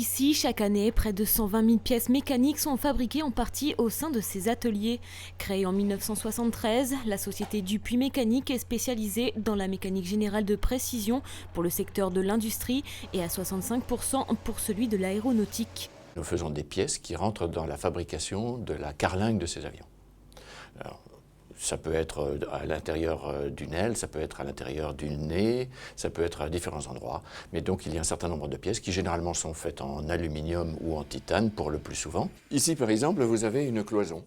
Ici, chaque année, près de 120 000 pièces mécaniques sont fabriquées en partie au sein de ces ateliers. Créée en 1973, la société Dupuis Mécanique est spécialisée dans la mécanique générale de précision pour le secteur de l'industrie et à 65% pour celui de l'aéronautique. Nous faisons des pièces qui rentrent dans la fabrication de la carlingue de ces avions. Alors, ça peut être à l'intérieur d'une aile, ça peut être à l'intérieur du nez, ça peut être à différents endroits. Mais donc il y a un certain nombre de pièces qui généralement sont faites en aluminium ou en titane pour le plus souvent. Ici par exemple vous avez une cloison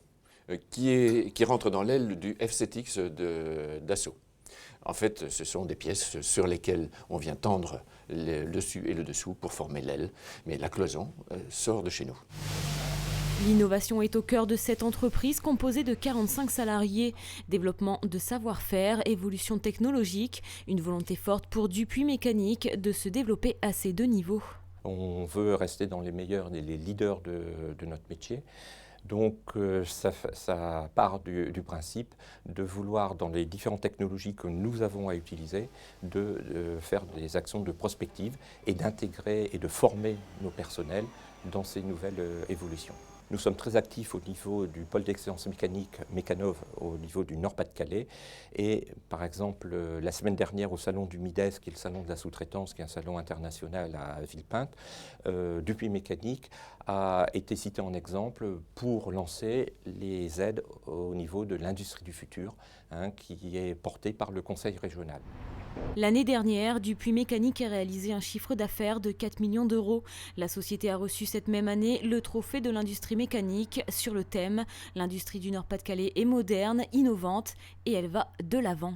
qui rentre dans l'aile du F7X d'Assaut. En fait, ce sont des pièces sur lesquelles on vient tendre le dessus et le dessous pour former l'aile. Mais la cloison sort de chez nous. L'innovation est au cœur de cette entreprise composée de 45 salariés. Développement de savoir-faire, évolution technologique, une volonté forte pour Dupuis Mécanique de se développer à ces deux niveaux. On veut rester dans les meilleurs, les leaders de notre métier. Donc ça part du principe de vouloir, dans les différentes technologies que nous avons à utiliser, de faire des actions de prospective et d'intégrer et de former nos personnels dans ces nouvelles évolutions. Nous sommes très actifs au niveau du pôle d'excellence mécanique Mécanov au niveau du Nord-Pas-de-Calais. Et par exemple, la semaine dernière au salon du MIDES, qui est le salon de la sous-traitance, qui est un salon international à Villepinte, Dupuis Mécanique a été cité en exemple pour lancer les aides au niveau de l'industrie du futur, qui est portée par le Conseil régional. L'année dernière, Dupuis Mécanique a réalisé un chiffre d'affaires de 4 millions d'euros. La société a reçu cette même année le trophée de l'industrie mécanique sur le thème « L'industrie du Nord-Pas-de-Calais est moderne, innovante et elle va de l'avant ».